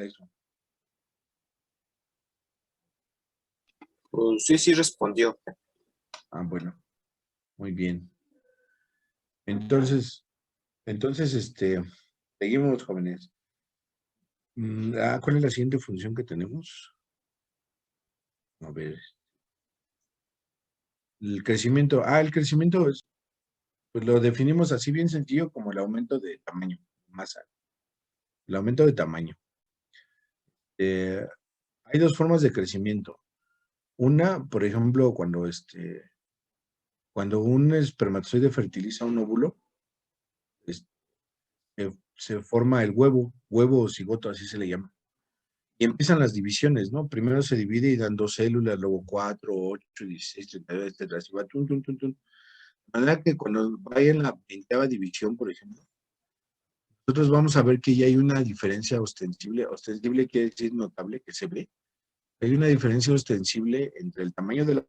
eso. Pues sí respondió. Ah, bueno, muy bien. Entonces, seguimos, jóvenes. ¿Cuál es la siguiente función que tenemos? A ver. El crecimiento. El crecimiento es, pues lo definimos así bien sencillo como el aumento de tamaño, masa. El aumento de tamaño. Hay dos formas de crecimiento. Una, por ejemplo, cuando un espermatozoide fertiliza un óvulo, es- se forma el huevo o cigoto, así se le llama. Y empiezan las divisiones, ¿no? Primero se divide y dan 2 células, luego 4, 8, 16, 32, etcétera. Así va, tun, tun, tun, tun. De manera que cuando vaya en la 20ª división, por ejemplo, nosotros vamos a ver que ya hay una diferencia ostensible. Ostensible quiere decir notable, que se ve. Hay una diferencia ostensible entre el tamaño de la...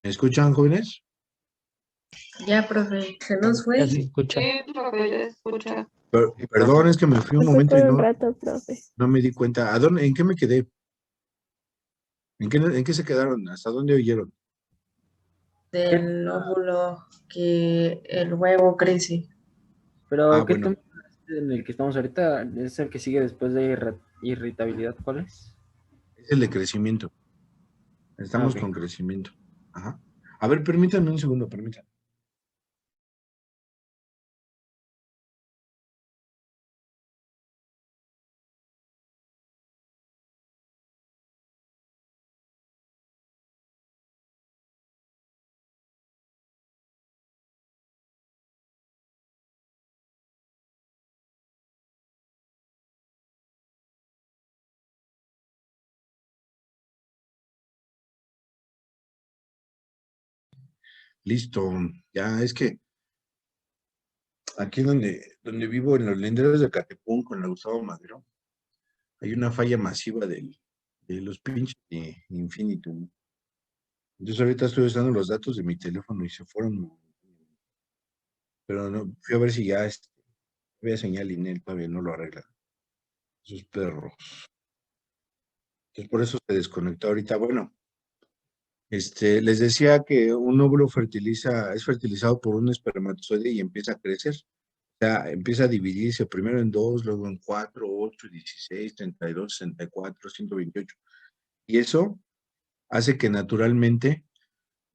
¿Me escuchan, jóvenes? Ya, profe, se nos fue. Ya se escucha. Sí, profe, ya se escucha. Perdón, es que me fui un Se fue momento por y un rato, profe. no me di cuenta. ¿En qué me quedé? ¿En qué se quedaron? ¿Hasta dónde oyeron? Del óvulo que el huevo crece. Pero, ¿qué Bueno, tema en el que estamos ahorita? ¿Es el que sigue después de irritabilidad? ¿Cuál es? es el de crecimiento. Estamos Ok. con crecimiento. Ajá. A ver, permítanme un segundo, permítanme. Listo. Ya es que aquí donde vivo, en los linderos de Catepún, con la Gustavo Madero, hay una falla masiva de los pinches de Infinitum. Entonces ahorita estoy usando los datos de mi teléfono y se fueron. Pero no, fui a ver si ya había señal y él todavía no lo arregla. Esos perros. Entonces por eso se desconectó ahorita. Bueno, les decía que un óvulo es fertilizado por un espermatozoide y empieza a crecer. O sea, empieza a dividirse primero en 2, luego en 4, 8, 16, 32, 64, 128. Y eso hace que naturalmente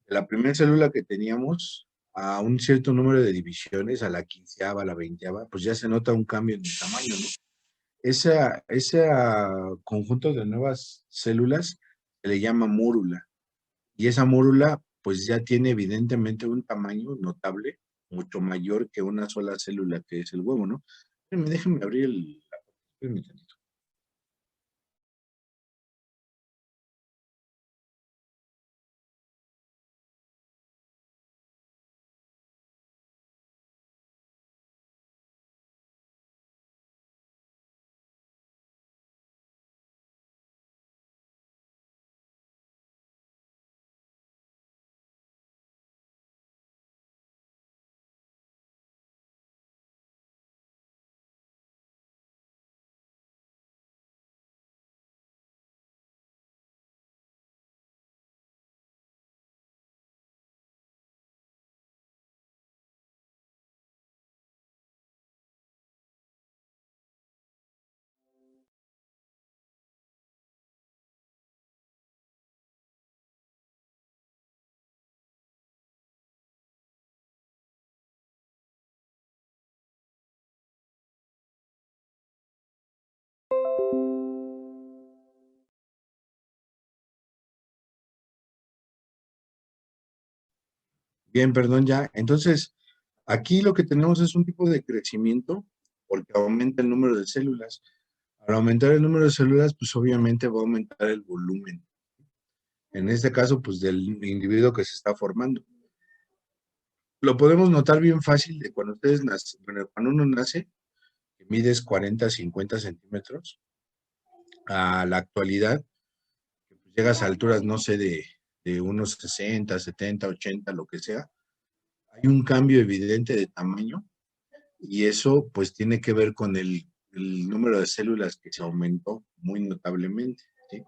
la primera célula que teníamos a un cierto número de divisiones, a la 15ª, a la 20ª, pues ya se nota un cambio en el tamaño, ¿no? Ese conjunto de nuevas células se le llama mórula. Y esa mórula, pues ya tiene evidentemente un tamaño notable, mucho mayor que una sola célula que es el huevo, ¿no? Déjenme abrir espérenme tantito. Bien, perdón, ya. Entonces, aquí lo que tenemos es un tipo de crecimiento porque aumenta el número de células. Al aumentar el número de células, pues obviamente va a aumentar el volumen. En este caso, pues del individuo que se está formando. Lo podemos notar bien fácil de cuando ustedes nacen, bueno, cuando uno nace, que mides 40, 50 centímetros, a la actualidad, pues llegas a alturas, no sé, de unos 60, 70, 80, lo que sea, hay un cambio evidente de tamaño y eso pues tiene que ver con el número de células que se aumentó muy notablemente, ¿sí?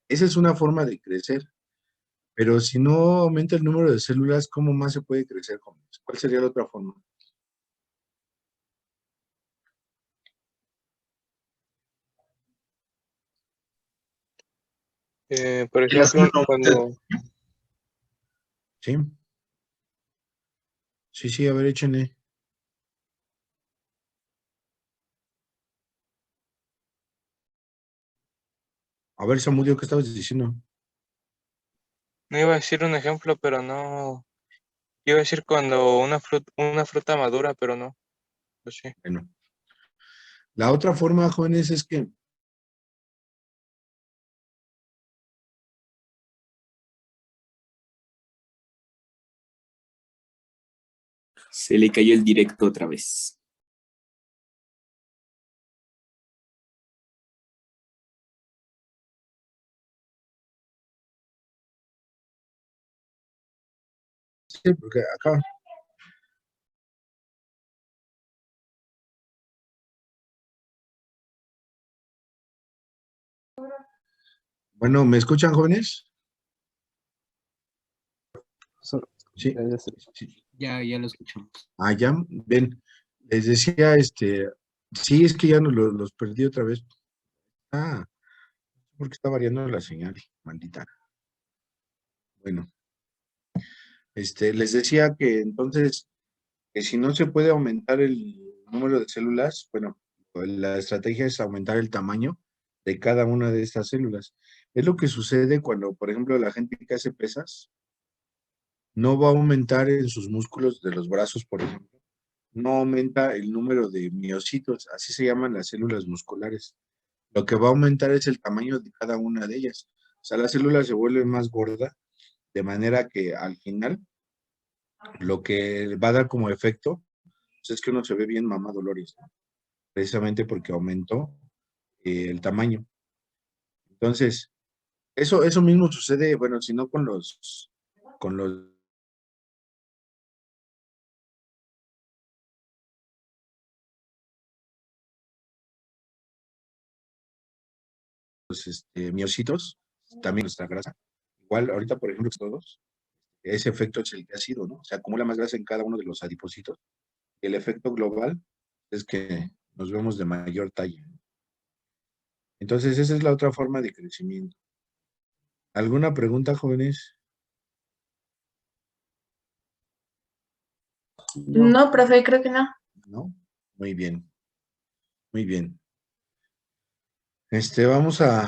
Esa es una forma de crecer, pero si no aumenta el número de células, ¿cómo más se puede crecer, jóvenes? ¿Cuál sería la otra forma? Por Que la ejemplo, célula aumente, cuando ¿sí? Sí, sí, a ver, échenle. A ver, Samudio, ¿qué estabas diciendo? no iba a decir un ejemplo, pero no, iba a decir cuando una fruta madura, pero no, pues sí. Bueno, la otra forma, jóvenes, es que Se le cayó el directo otra vez. sí, porque acá, bueno, ¿me escuchan, jóvenes? Sí, sí. Ya lo escuchamos. Ah, ya, ven, les decía, sí, es que ya no los perdí otra vez. Ah, porque está variando la señal, maldita. Bueno, les decía que entonces, que si no se puede aumentar el número de células, bueno, pues la estrategia es aumentar el tamaño de cada una de estas células. Es lo que sucede cuando, por ejemplo, la gente que hace pesas, no va a aumentar en sus músculos de los brazos, por ejemplo, no aumenta el número de miocitos, así se llaman las células musculares. Lo que va a aumentar es el tamaño de cada una de ellas. O sea, la célula se vuelve más gorda, de manera que al final lo que va a dar como efecto pues, es que uno se ve bien mamá Dolores, ¿no? Precisamente porque aumentó el tamaño. Entonces, eso mismo sucede, bueno, si no con los miocitos, también nuestra grasa. Igual, ahorita, por ejemplo, todos, ese efecto es el que ha sido, ¿no? Se acumula más grasa en cada uno de los adipocitos. El efecto global es que nos vemos de mayor talla. Entonces, esa es la otra forma de crecimiento. ¿Alguna pregunta, jóvenes? No, profe, creo que no. ¿No? Muy bien, muy bien. Vamos a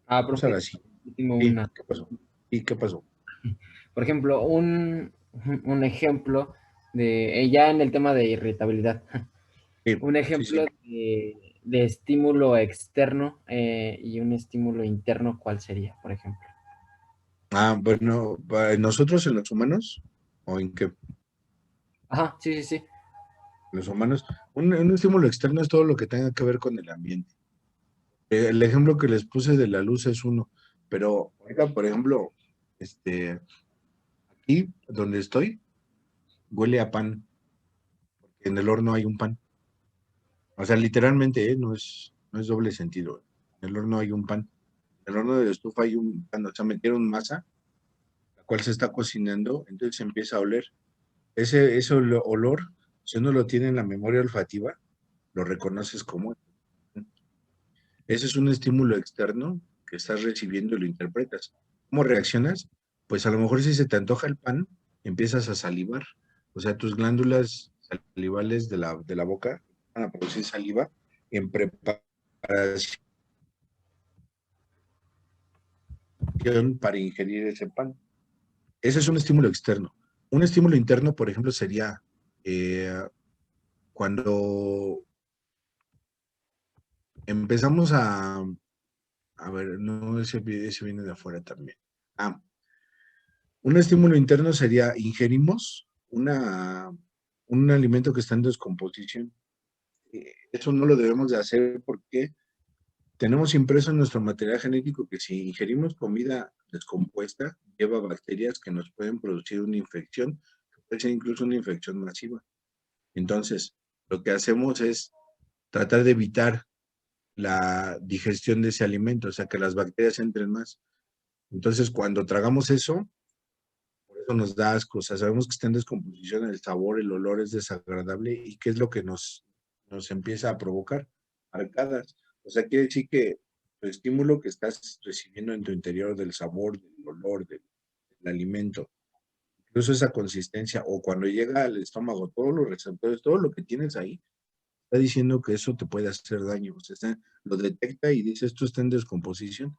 Profe, la siguiente. tengo Sí, una. ¿qué pasó? ¿Y qué pasó? Por ejemplo, un ejemplo de, ya en el tema de irritabilidad, Sí, un sí, sí. ejemplo de estímulo externo y un estímulo interno, ¿cuál sería, por ejemplo? Bueno, ¿nosotros en los humanos? ¿O en qué? Ajá, sí, sí, sí. Los humanos. Un estímulo externo es todo lo que tenga que ver con el ambiente. El ejemplo que les puse de la luz es uno, pero ahorita, por ejemplo, aquí donde estoy, huele a pan, porque en el horno hay un pan. O sea, literalmente, no es doble sentido. En el horno hay un pan. En el horno de la estufa hay un pan, o sea, metieron masa, la cual se está cocinando, entonces se empieza a oler. Ese olor, si uno lo tiene en la memoria olfativa, lo reconoces como. Ese es un estímulo externo que estás recibiendo y lo interpretas. ¿Cómo reaccionas? Pues a lo mejor si se te antoja el pan, empiezas a salivar. O sea, tus glándulas salivales de la boca van a producir saliva en preparación para ingerir ese pan. Ese es un estímulo externo. Un estímulo interno, por ejemplo, sería cuando empezamos a ver, no, ese viene de afuera también. Ah, un estímulo interno sería ingerimos un alimento que está en descomposición. Eso no lo debemos de hacer porque tenemos impreso en nuestro material genético que si ingerimos comida descompuesta, lleva bacterias que nos pueden producir una infección, que puede ser incluso una infección masiva. Entonces, lo que hacemos es tratar de evitar la digestión de ese alimento, o sea, que las bacterias entren más. Entonces, cuando tragamos eso, por eso nos da asco, o sea, sabemos que está en descomposición, el sabor, el olor es desagradable y ¿qué es lo que nos empieza a provocar? Arcadas. O sea, quiere decir que tu estímulo que estás recibiendo en tu interior del sabor, del olor, del alimento, incluso esa consistencia, o cuando llega al estómago, todos los receptores, todo lo que tienes ahí, está diciendo que eso te puede hacer daño. O sea, lo detecta y dice, esto está en descomposición.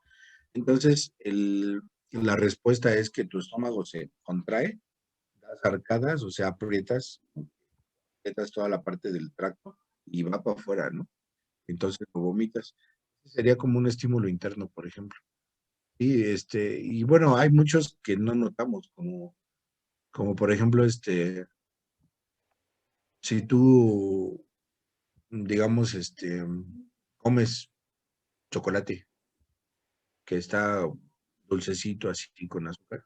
Entonces, la respuesta es que tu estómago se contrae, das arcadas, o sea, aprietas toda la parte del tracto y va para afuera, ¿no? Entonces lo vomitas. Sería como un estímulo interno, por ejemplo. Y bueno, hay muchos que no notamos, como por ejemplo, si tú, digamos, comes chocolate que está dulcecito así con azúcar,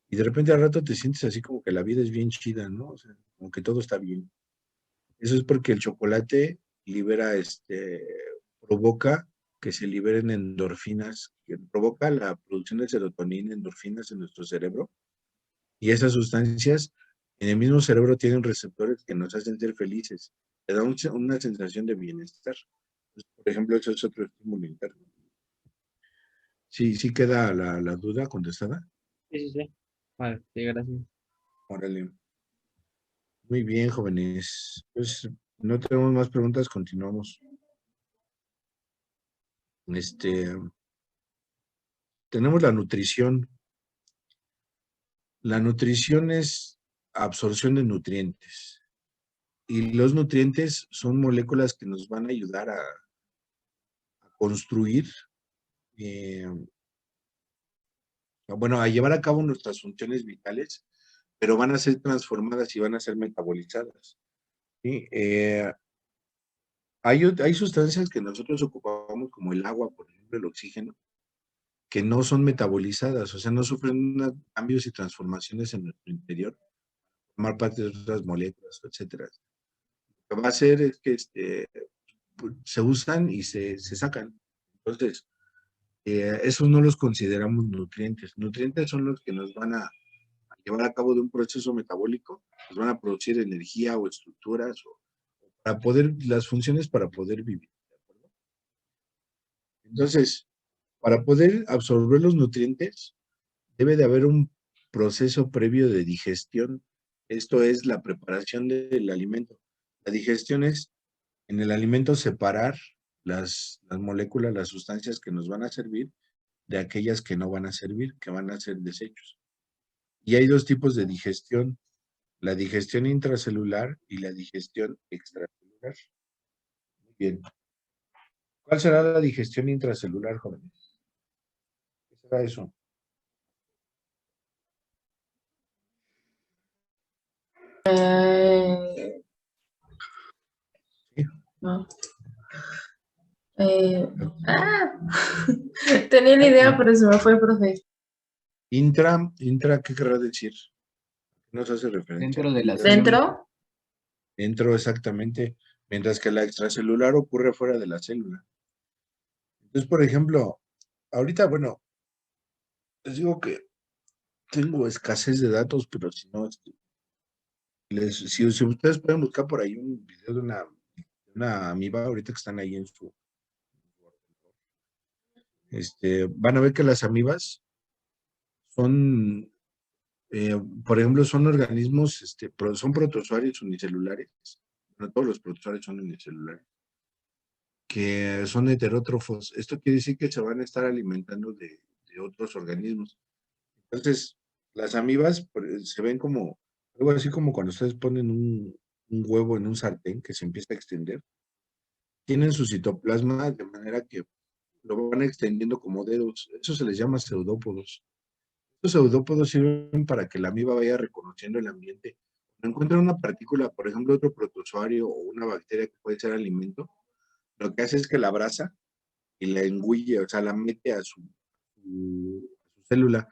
y de repente al rato te sientes así como que la vida es bien chida, ¿no? O sea, como que todo está bien. Eso es porque el chocolate libera, provoca que se liberen endorfinas, que provoca la producción de serotonina, endorfinas en nuestro cerebro, y esas sustancias en el mismo cerebro tienen receptores que nos hacen ser felices, te da una sensación de bienestar. Entonces, por ejemplo, eso es otro estímulo interno. Sí, sí queda la duda contestada. Sí, sí, sí. Vale, sí, gracias. Órale. Muy bien, jóvenes. Pues no tenemos más preguntas, continuamos. Tenemos la nutrición. La nutrición es absorción de nutrientes. Y los nutrientes son moléculas que nos van a ayudar a construir, eh, bueno, a llevar a cabo nuestras funciones vitales, pero van a ser transformadas y van a ser metabolizadas. ¿Sí? Hay sustancias que nosotros ocupamos, como el agua, por ejemplo, el oxígeno, que no son metabolizadas, o sea, no sufren cambios y transformaciones en nuestro interior, formar parte de otras moléculas, etcétera. Lo que va a hacer es que pues, se usan y se sacan. Entonces, esos no los consideramos nutrientes. Nutrientes son los que nos van a llevar a cabo de un proceso metabólico, nos van a producir energía o estructuras o para poder, las funciones para poder vivir. ¿De acuerdo? Entonces, para poder absorber los nutrientes, debe de haber un proceso previo de digestión. Esto es la preparación del alimento. La digestión es en el alimento separar las moléculas, las sustancias que nos van a servir de aquellas que no van a servir, que van a ser desechos. Y hay dos tipos de digestión, la digestión intracelular y la digestión extracelular. Muy bien. ¿Cuál será la digestión intracelular, jóvenes? ¿Qué será eso? Sí. No. Ah, tenía la idea, pero se me fue, profe. Intra, ¿qué querrá decir? ¿Qué nos hace referencia? Dentro de la ¿Dentro? Dentro, exactamente. Mientras que la extracelular ocurre fuera de la célula. Entonces, por ejemplo, ahorita, bueno, les digo que tengo escasez de datos, pero si no, si ustedes pueden buscar por ahí un video de una amiba, ahorita que están ahí en su, van a ver que las amibas son, por ejemplo, son organismos, son protozoarios unicelulares. No todos los protozoarios son unicelulares, que son heterótrofos. Esto quiere decir que se van a estar alimentando de otros organismos. Entonces, las amibas se ven como, algo así como cuando ustedes ponen un huevo en un sartén que se empieza a extender. Tienen su citoplasma de manera que lo van extendiendo como dedos. Eso se les llama pseudópodos. Estos seudópodos sirven para que la amiba vaya reconociendo el ambiente. Cuando encuentra una partícula, por ejemplo, otro protozoario o una bacteria que puede ser alimento, lo que hace es que la abraza y la engulle, o sea, la mete a su célula.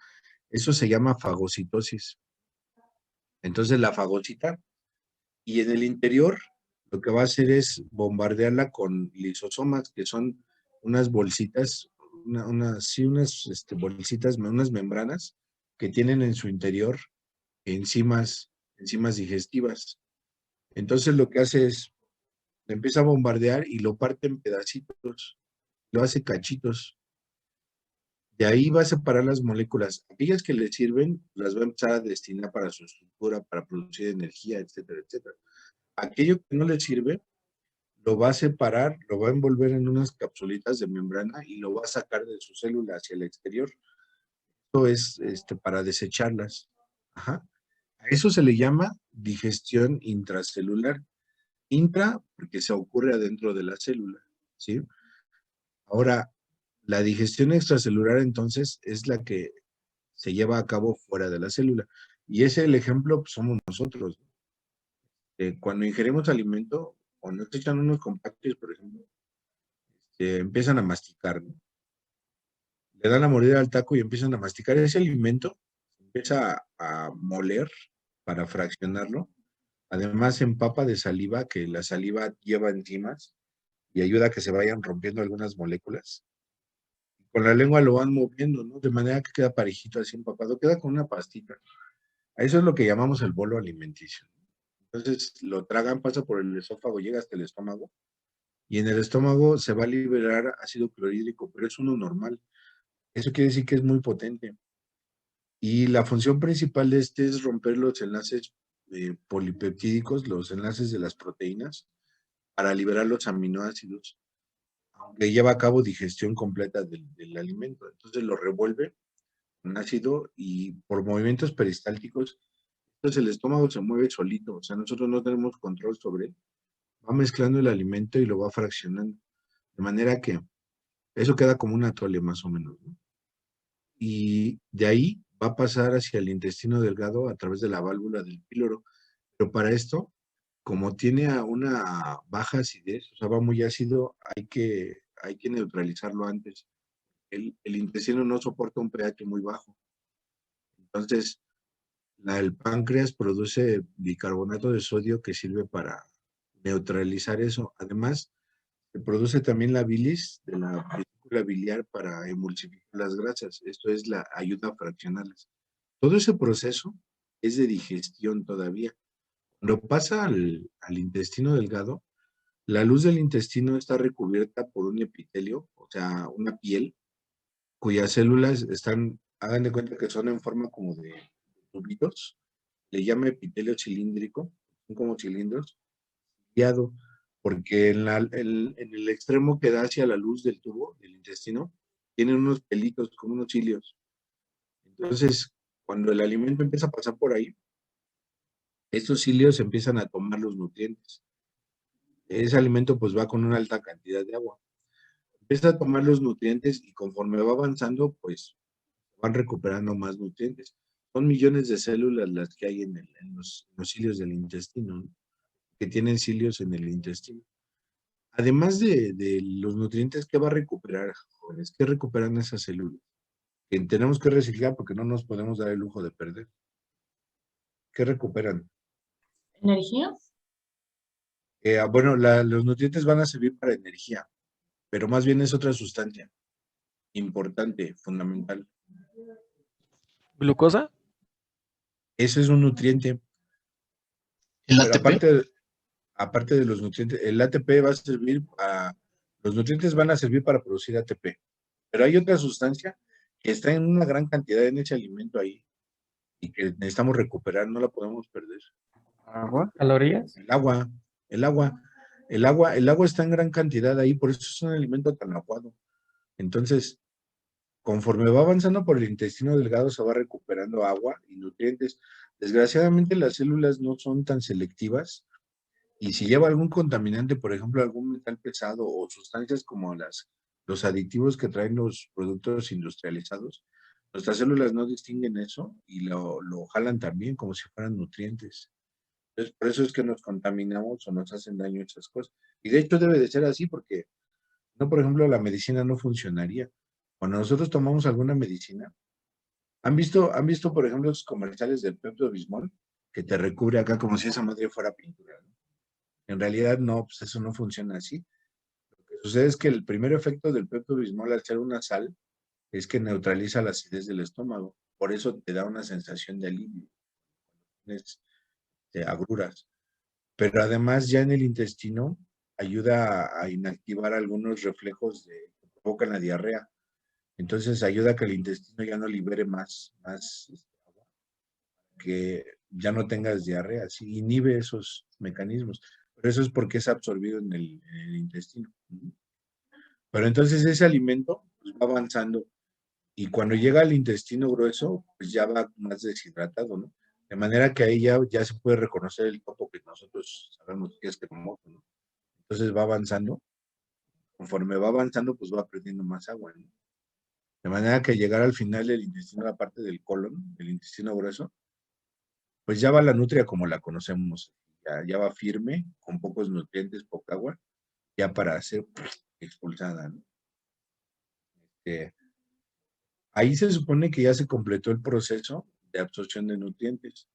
Eso se llama fagocitosis. Entonces la fagocita y en el interior lo que va a hacer es bombardearla con lisosomas, que son unas bolsitas, unas bolsitas, unas membranas que tienen en su interior enzimas digestivas. Entonces lo que hace es, lo empieza a bombardear y lo parte en pedacitos, lo hace cachitos. De ahí va a separar las moléculas. Aquellas que le sirven, las va a empezar a destinar para su estructura, para producir energía, etcétera, etcétera. Aquello que no le sirve, lo va a separar, lo va a envolver en unas capsulitas de membrana y lo va a sacar de su célula hacia el exterior. Esto es para desecharlas. Ajá. A eso se le llama digestión intracelular. Intra, porque se ocurre adentro de la célula, ¿sí? Ahora, la digestión extracelular entonces es la que se lleva a cabo fuera de la célula. Y ese el ejemplo pues, somos nosotros. Cuando ingerimos alimento, o nos echan unos compactos, por ejemplo, empiezan a masticar, ¿no? Le dan la mordida al taco y empiezan a masticar ese alimento, empieza a moler para fraccionarlo. Además, se empapa de saliva, que la saliva lleva enzimas y ayuda a que se vayan rompiendo algunas moléculas. Con la lengua lo van moviendo, ¿no? De manera que queda parejito, así empapado, queda con una pastita. A eso es lo que llamamos el bolo alimenticio. Entonces, lo tragan, pasa por el esófago, llega hasta el estómago, y en el estómago se va a liberar ácido clorhídrico, pero es uno normal. Eso quiere decir que es muy potente. Y la función principal de este es romper los enlaces polipeptídicos, los enlaces de las proteínas, para liberar los aminoácidos, aunque lleva a cabo digestión completa del alimento. Entonces lo revuelve con ácido y por movimientos peristálticos, entonces el estómago se mueve solito, o sea, nosotros no tenemos control sobre él. Va mezclando el alimento y lo va fraccionando, de manera que eso queda como un atole más o menos, ¿no? Y de ahí va a pasar hacia el intestino delgado a través de la válvula del píloro. Pero para esto, como tiene una baja acidez, o sea, va muy ácido, hay que neutralizarlo antes. El intestino no soporta un pH muy bajo. Entonces, el páncreas produce bicarbonato de sodio que sirve para neutralizar eso. Además, se produce también la bilis de la vesícula biliar para emulsificar las grasas. Esto es la ayuda a fraccionarlas. Todo ese proceso es de digestión todavía. Cuando pasa al intestino delgado, la luz del intestino está recubierta por un epitelio, o sea, una piel, cuyas células están, hagan de cuenta que son en forma como de tubitos, le llama epitelio cilíndrico, son como cilindros, ciliado, porque en el extremo que da hacia la luz del tubo, del intestino, tienen unos pelitos, como unos cilios. Entonces, cuando el alimento empieza a pasar por ahí, estos cilios empiezan a tomar los nutrientes. Ese alimento pues va con una alta cantidad de agua. Empieza a tomar los nutrientes y conforme va avanzando, pues van recuperando más nutrientes. Son millones de células las que hay en los cilios del intestino, ¿no? Que tienen cilios en el intestino. Además de los nutrientes que va a recuperar, jóvenes, ¿qué recuperan esas células? Que tenemos que reciclar porque no nos podemos dar el lujo de perder. ¿Qué recuperan? ¿Energía? Bueno, los nutrientes van a servir para energía, pero más bien es otra sustancia importante, fundamental. ¿Glucosa? Ese es un nutriente. ¿El Pero ATP? aparte de los nutrientes, el ATP va a servir los nutrientes van a servir para producir ATP. Pero hay otra sustancia que está en una gran cantidad en ese alimento ahí y que necesitamos recuperar, no la podemos perder. ¿Agua? ¿Calorías? El agua, el agua, el agua está en gran cantidad ahí, por eso es un alimento tan aguado. Entonces, conforme va avanzando por el intestino delgado, se va recuperando agua y nutrientes. Desgraciadamente, las células no son tan selectivas y si lleva algún contaminante, por ejemplo, algún metal pesado o sustancias como los aditivos que traen los productos industrializados, Nuestras células no distinguen eso y lo jalan también como si fueran nutrientes. Entonces, por eso es que nos contaminamos o nos hacen daño esas cosas. Y de hecho debe de ser así porque, no, por ejemplo, la medicina no funcionaría. Cuando nosotros tomamos alguna medicina, ¿han visto, por ejemplo, los comerciales del Pepto-Bismol? Que te recubre acá como si esa madre fuera pintura, ¿no? En realidad no, pues eso no funciona así. Lo que sucede es que el primer efecto del Pepto-Bismol al ser una sal es que neutraliza la acidez del estómago. Por eso te da una sensación de alivio, de agruras. Pero además ya en el intestino ayuda a inactivar algunos reflejos que provocan la diarrea. Entonces ayuda a que el intestino ya no libere más agua, que ya no tengas diarrea, sí, inhibe esos mecanismos. Pero eso es porque es absorbido en el intestino. Pero entonces ese alimento pues, va avanzando y cuando llega al intestino grueso, pues ya va más deshidratado, ¿no? De manera que ahí ya se puede reconocer el topo que nosotros sabemos que es cremoso, ¿no? Entonces va avanzando. Conforme va avanzando, pues va perdiendo más agua, ¿no? De manera que llegar al final del intestino, la parte del colon, del intestino grueso, pues ya va la nutria como la conocemos. Ya va firme, con pocos nutrientes, poca agua, ya para ser expulsada, ¿no? Ahí se supone que ya se completó el proceso de absorción de nutrientes.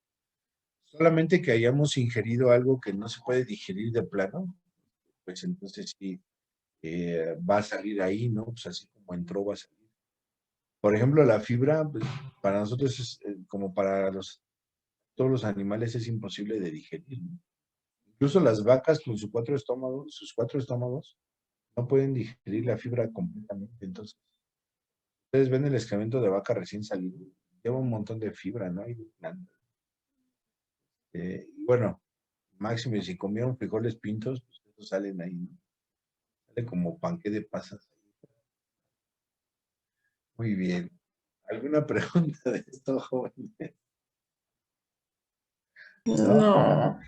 Solamente que hayamos ingerido algo que no se puede digerir de plano, pues entonces sí va a salir ahí, ¿no? Pues así como entró, va a salir. Por ejemplo, la fibra, pues, para nosotros es como para todos los animales es imposible de digerir, ¿no? Incluso las vacas con sus cuatro estómagos, no pueden digerir la fibra completamente. Entonces, ustedes ven el excremento de vaca recién salido, lleva un montón de fibra, ¿no? Y bueno, máximo, si comieron frijoles pintos, pues esos salen ahí, ¿no? Sale como panqué de pasas. Muy bien. ¿Alguna pregunta de esto, joven? No.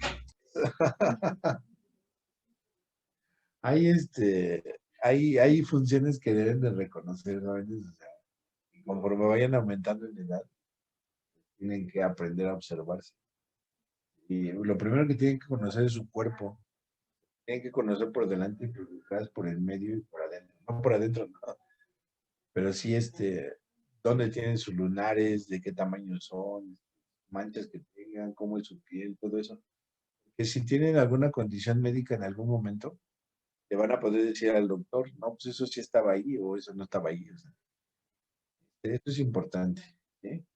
Hay hay funciones que deben de reconocer, ¿no? O sea, y conforme vayan aumentando en edad, tienen que aprender a observarse. Y lo primero que tienen que conocer es su cuerpo. Tienen que conocer por delante y por detrás, por el medio y por adentro. No por adentro, no. Pero sí, dónde tienen sus lunares, de qué tamaño son, manchas que tengan, cómo es su piel, todo eso. Que si tienen alguna condición médica en algún momento, le van a poder decir al doctor, no, pues eso sí estaba ahí o eso no estaba ahí. O sea, esto es importante, ¿sí?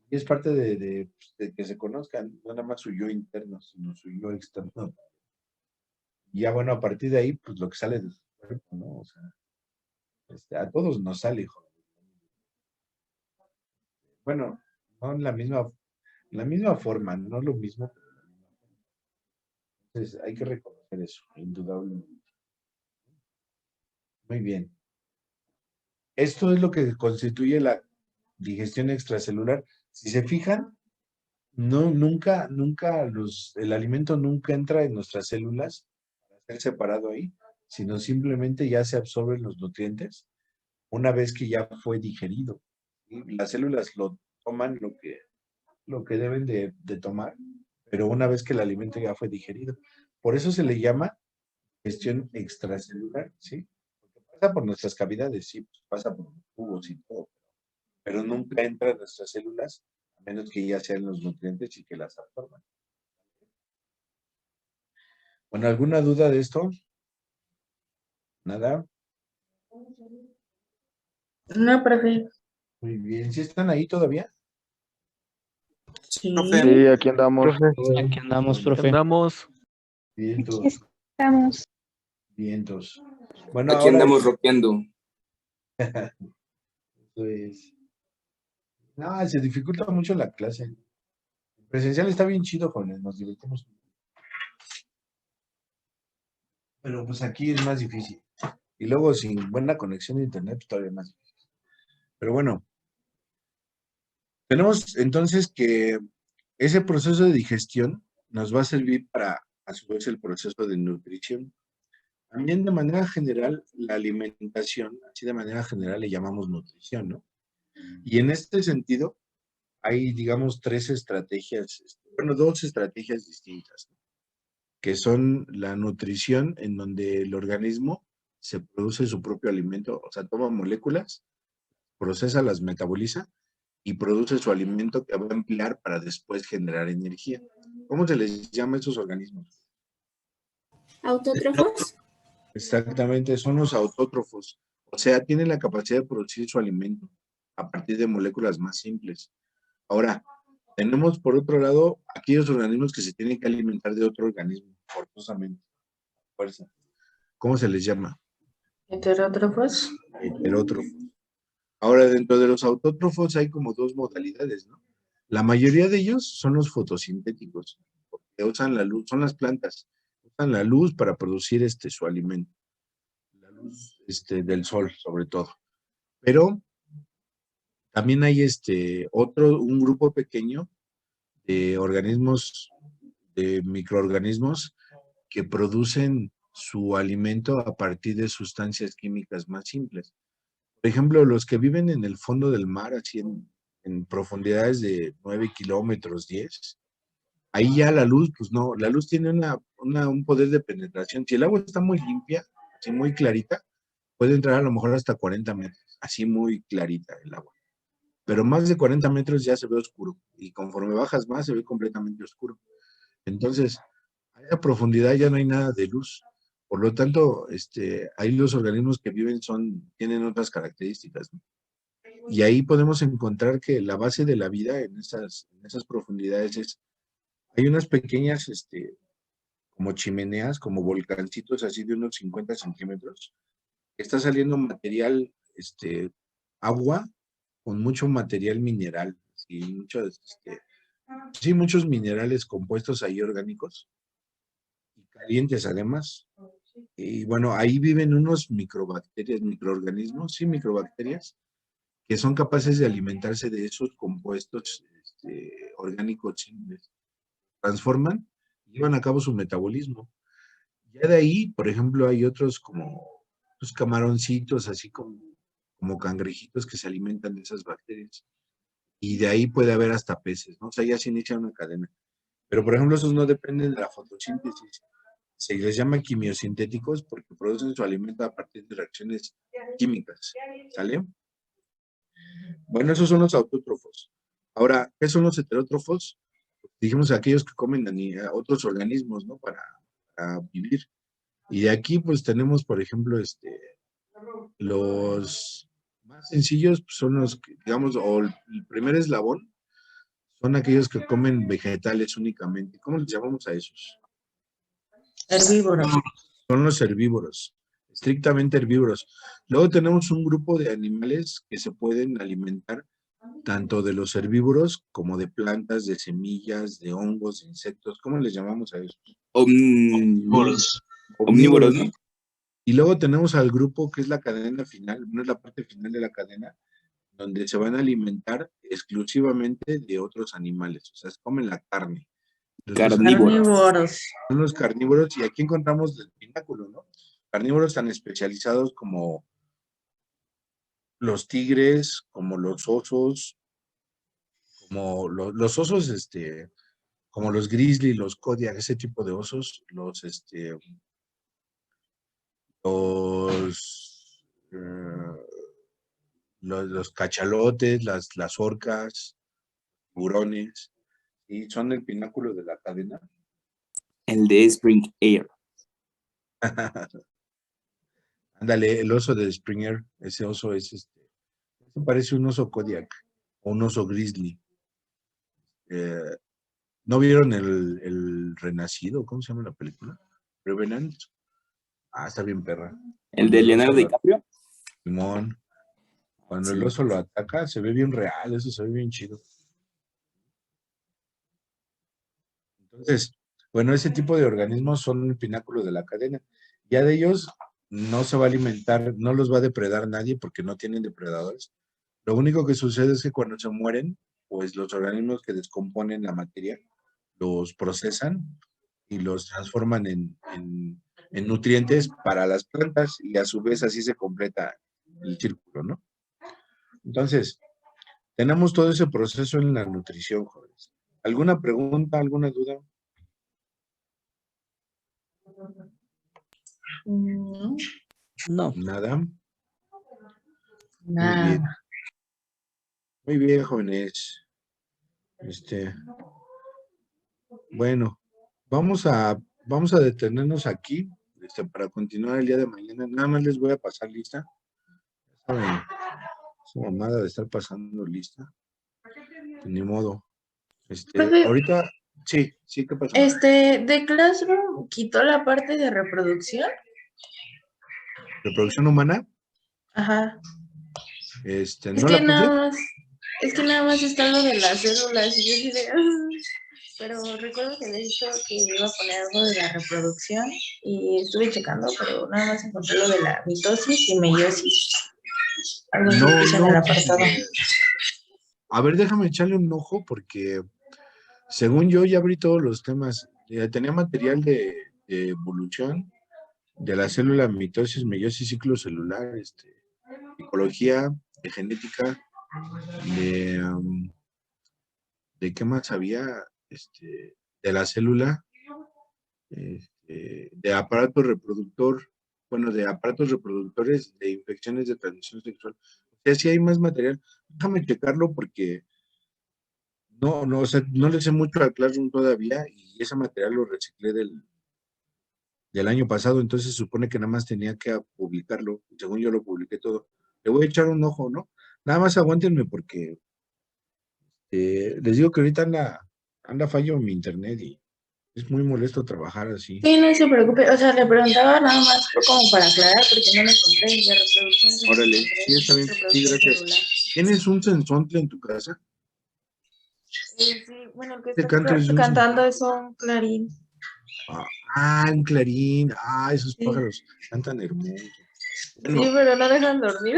Y es parte pues, de que se conozcan, no nada más su yo interno, sino su yo externo. Y ya bueno, a partir de ahí, pues lo que sale de su cuerpo, ¿no? O sea, a todos nos sale, hijo. Bueno, no en la misma forma, no lo mismo, pero en la misma forma. Entonces hay que reconocer eso, indudablemente. Muy bien. Esto es lo que constituye la digestión extracelular. Si se fijan, nunca el alimento nunca entra en nuestras células para ser separado ahí, sino simplemente ya se absorben los nutrientes una vez que ya fue digerido. ¿Sí? Las células lo toman lo que deben de tomar, pero una vez que el alimento ya fue digerido. Por eso se le llama digestión extracelular, ¿sí? Porque pasa por nuestras cavidades, sí, pues pasa por los tubos y todo, pero nunca entra en nuestras células a menos que ya sean los nutrientes y que las absorban. Bueno, ¿alguna duda de esto? ¿Nada? No, profe. Muy bien. ¿Sí están ahí todavía? Sí. Sí, aquí andamos. Aquí andamos, Bueno, profe. Andamos. vientos, Estamos. vientos. Bueno, Aquí ahora andamos ropeando. pues, no, se dificulta mucho la clase. El presencial está bien chido, jóvenes, nos divertimos. Pero pues aquí es más difícil. Y luego sin buena conexión a internet, pues, todavía más difícil. Pero bueno, tenemos entonces que ese proceso de digestión nos va a servir para, a su vez, el proceso de nutrición. También de manera general, la alimentación, así de manera general le llamamos nutrición, ¿no? Y en este sentido, hay, digamos, tres estrategias, bueno, dos estrategias distintas, ¿no? Que son la nutrición, en donde el organismo se produce su propio alimento, o sea, toma moléculas, procesa, las metaboliza y produce su alimento que va a emplear para después generar energía. ¿Cómo se les llama a esos organismos? ¿Autótrofos? Exactamente, son los autótrofos. O sea, tienen la capacidad de producir su alimento a partir de moléculas más simples. Ahora, tenemos por otro lado aquellos organismos que se tienen que alimentar de otro organismo, forzosamente, fuerza. ¿Cómo se les llama? ¿Heterótrofos? Heterótrofos. Ahora, dentro de los autótrofos hay como dos modalidades, ¿no? La mayoría de ellos son los fotosintéticos, porque usan la luz, son las plantas, usan la luz para producir su alimento, la luz del sol sobre todo. Pero también hay un grupo pequeño de organismos, de microorganismos que producen su alimento a partir de sustancias químicas más simples. Por ejemplo, los que viven en el fondo del mar, así en profundidades de 9 kilómetros, 10, ahí ya la luz, pues no, la luz tiene un poder de penetración. Si el agua está muy limpia, así muy clarita, puede entrar a lo mejor hasta 40 metros, así muy clarita el agua. Pero más de 40 metros ya se ve oscuro, y conforme bajas más se ve completamente oscuro. Entonces, a esa profundidad ya no hay nada de luz. Por lo tanto, ahí los organismos que viven tienen otras características, ¿no? Y ahí podemos encontrar que la base de la vida en esas profundidades hay unas pequeñas, como chimeneas, como volcancitos así de unos 50 centímetros, que está saliendo material, agua con mucho material mineral, y muchos minerales compuestos ahí orgánicos, y calientes además. Y bueno, ahí viven unos microorganismos, sí, microbacterias, que son capaces de alimentarse de esos compuestos orgánicos simples. Transforman y llevan a cabo su metabolismo. Ya de ahí, por ejemplo, hay otros como los camaroncitos, así como cangrejitos que se alimentan de esas bacterias. Y de ahí puede haber hasta peces, ¿no? O sea, ya se inicia una cadena. Pero, por ejemplo, esos no dependen de la fotosíntesis. Se les llama quimiosintéticos porque producen su alimento a partir de reacciones químicas. ¿Sale? Bueno, esos son los autótrofos. Ahora, ¿qué son los heterótrofos? Dijimos aquellos que comen a otros organismos, ¿no? Para vivir. Y de aquí, pues, tenemos, por ejemplo, los más sencillos pues, son los que, digamos, o el primer eslabón, son aquellos que comen vegetales únicamente. ¿Cómo les llamamos a esos? Herbívoros. Son los herbívoros, estrictamente herbívoros. Luego tenemos un grupo de animales que se pueden alimentar tanto de los herbívoros como de plantas, de semillas, de hongos, de insectos. ¿Cómo les llamamos a esos? Omnívoros, ¿no? Y luego tenemos al grupo que es la cadena final, no es la parte final de la cadena, donde se van a alimentar exclusivamente de otros animales, o sea, comen la carne. Carnívoros. Son los carnívoros, y aquí encontramos el pináculo, ¿no? Carnívoros tan especializados como los tigres, como los osos, como los osos, como los grizzly, los Kodiak, ese tipo de osos, eh, los cachalotes, las orcas, tiburones, y son el pináculo de la cadena. El de Spring Air. Ándale, el oso de Springer, ese oso es eso parece un oso Kodiak o un oso grizzly. ¿No vieron el Renacido? ¿Cómo se llama la película? Revenant. Ah, está bien perra. El de Leonardo DiCaprio. Simón. Cuando Sí. el oso lo ataca, se ve bien real, eso se ve bien chido. Entonces, bueno, ese tipo de organismos son el pináculo de la cadena. Ya de ellos no se va a alimentar, no los va a depredar nadie porque no tienen depredadores. Lo único que sucede es que cuando se mueren, pues los organismos que descomponen la materia los procesan y los transforman en nutrientes para las plantas, y a su vez así se completa el círculo, ¿no? Entonces, Tenemos todo ese proceso en la nutrición, jóvenes. ¿Alguna pregunta, alguna duda? No, No. Nada. Muy bien. nada. Muy bien, jóvenes. Bueno, vamos a detenernos aquí, para continuar el día de mañana. Nada más les voy a pasar lista. ¿Saben? Esa mamada de estar pasando lista. Pues ni modo. Profe, Ahorita, sí, ¿qué pasó? de Classroom quitó la parte de reproducción. ¿Reproducción humana? Ajá. Es ¿No que la puse? nada más está lo de las células y yo sí de, pero recuerdo que le dicho que iba a poner algo de la reproducción y estuve checando, pero nada más encontré lo de la mitosis y meiosis. Algo que puse en el apartado. A ver, déjame echarle un ojo porque según yo ya abrí todos los temas. Tenía material de evolución de la célula, mitosis, meiosis, ciclo celular, psicología, de genética, de qué más había, de la célula, de aparato reproductor, bueno, de aparatos reproductores de infecciones de transmisión sexual. O sea, sí hay más material. Déjame checarlo porque no, o sea, no le sé mucho al Classroom todavía y ese material lo reciclé del año pasado, entonces supone que nada más tenía que publicarlo. Según yo lo publiqué todo. Le voy a echar un ojo, ¿no? Nada más aguántenme porque les digo que ahorita anda fallo en mi internet y es muy molesto trabajar así. Sí, no se preocupe, o sea, le preguntaba nada más como para aclarar porque no me encontré de reproducción. Órale, sí, está bien. Sí, gracias. ¿Tienes un sensontle en tu casa? Sí, bueno, el que Este está canto es de un cantando es un clarín. un clarín. Esos Sí. pájaros cantan hermoso. Sí, pero no dejan dormir.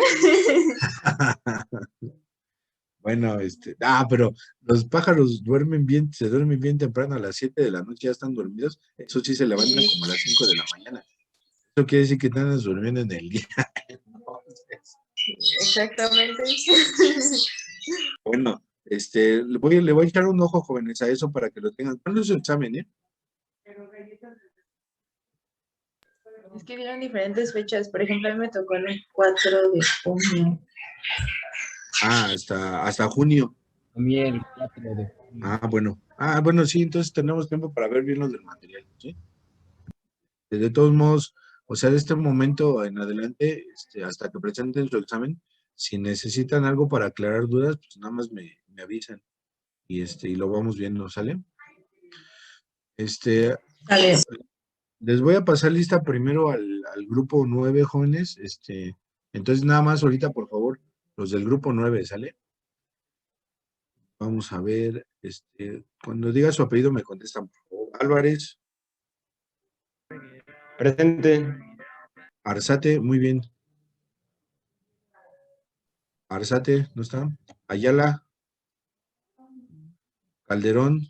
Bueno, pero los pájaros duermen bien, se duermen bien temprano a las 7 de la noche, ya están dormidos. Eso sí se levantan como a las 5 de la mañana. Eso quiere decir que están durmiendo en el día. Exactamente. Bueno, le voy a echar un ojo, jóvenes, a eso para que lo tengan. ¿Cuándo es su examen, Es que vieron diferentes fechas. Por ejemplo, a mí me tocó el 4 de junio. Hasta junio. A mí el 4 de junio. Bueno, sí, entonces tenemos tiempo para ver bien los del material, ¿sí? De todos modos, o sea, de este momento en adelante, hasta que presenten su examen, si necesitan algo para aclarar dudas, pues nada más me avisan y lo vamos viendo, ¿sale? Vale. Les voy a pasar lista primero al grupo 9, jóvenes, entonces nada más ahorita, por favor, los del grupo 9, ¿sale? Vamos a ver, cuando diga su apellido me contestan, por favor. Álvarez. Presente. Arzate, muy bien. Arzate, ¿no está? Ayala. Calderón.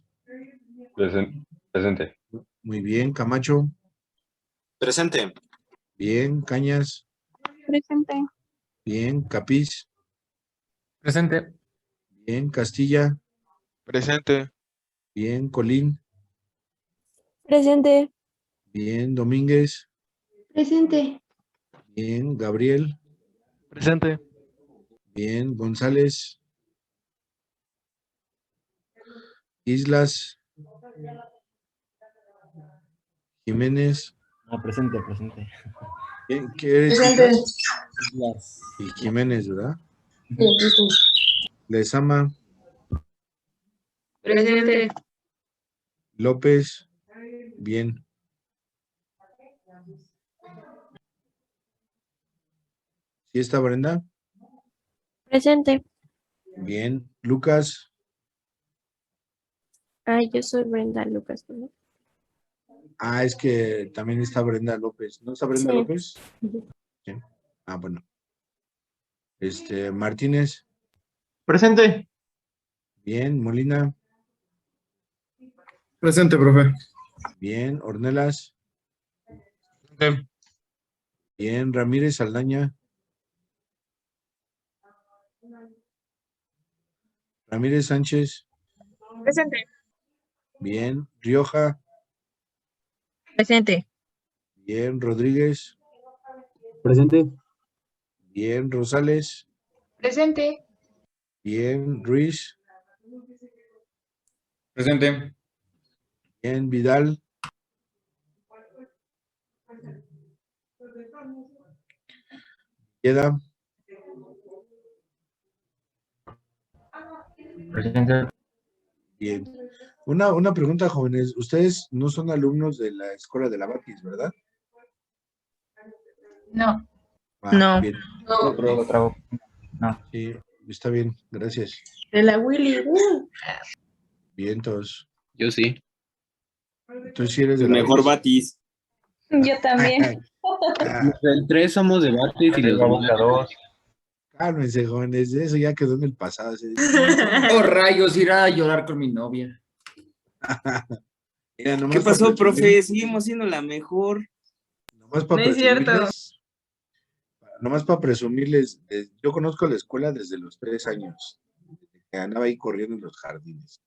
Presente. Muy bien. Camacho. Presente. Bien. Cañas. Presente. Bien. Capiz. Presente. Bien. Castilla. Presente. Bien. Colín. Presente. Bien. Domínguez. Presente. Bien. Gabriel. Presente. Bien. González. Islas. Jiménez. Presente. Bien. ¿Qué eres? Presente. Islas. Y Jiménez, ¿verdad? Sí, aquí estoy. Lezama. Presente. López. Bien. ¿Sí está Brenda? Presente. Bien. Lucas. Yo soy Brenda Lucas, ¿no? Es que también está Brenda López. ¿No está Brenda Sí. López? Sí. Bueno. Martínez. Presente. Bien. Molina. Presente, profe. Bien. Ornelas. Presente. Bien. Ramírez Saldaña. Ramírez Sánchez. Presente. Bien. Rioja. Presente. Bien. Rodríguez. Presente. Bien. Rosales. Presente. Bien. Ruiz. Presente. Bien. Vidal. Queda. Presente. Bien. Una pregunta, jóvenes. Ustedes no son alumnos de la escuela de la Batis, ¿verdad? No. Ah, No. bien. Lo trago. Sí, está bien. Gracias. De la Willy. Vientos. Yo sí. Tú sí eres de El la mejor Batis. Batis. Yo también. El 3 somos de Batis y los Vamos a dos. Cálmense, jóvenes. Eso ya quedó en el pasado. Oh, rayos, ir a llorar con mi novia. Mira, nomás ¿Qué para pasó, presumir- profe? Seguimos siendo la mejor. Nomás para No es cierto. Nomás para presumirles, yo conozco la escuela desde los 3 años, desde que andaba ahí corriendo en los jardines.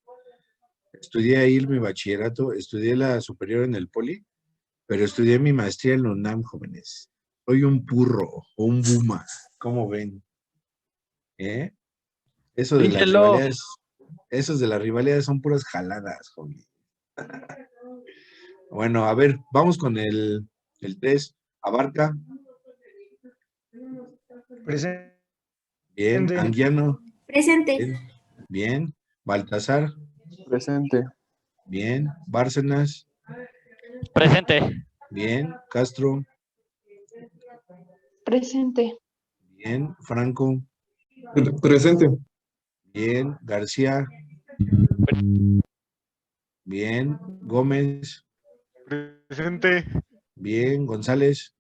Estudié ahí mi bachillerato, estudié la superior en el Poli, pero estudié mi maestría en la UNAM, jóvenes. Soy un purro o un buma, ¿cómo ven? ¿Eh? Eso de las Pínchelo. rivalidades, esos de las rivalidades son puras jaladas, jóvenes. Bueno, a ver, vamos con el test. Abarca. Presente. Bien. Anguiano. Presente. Bien. Bien. Baltasar. Presente. Bien. Bárcenas. Presente. Bien. Castro. Presente. Bien. Franco. Presente. Bien. García. Bien. Gómez. Presente. Bien. González.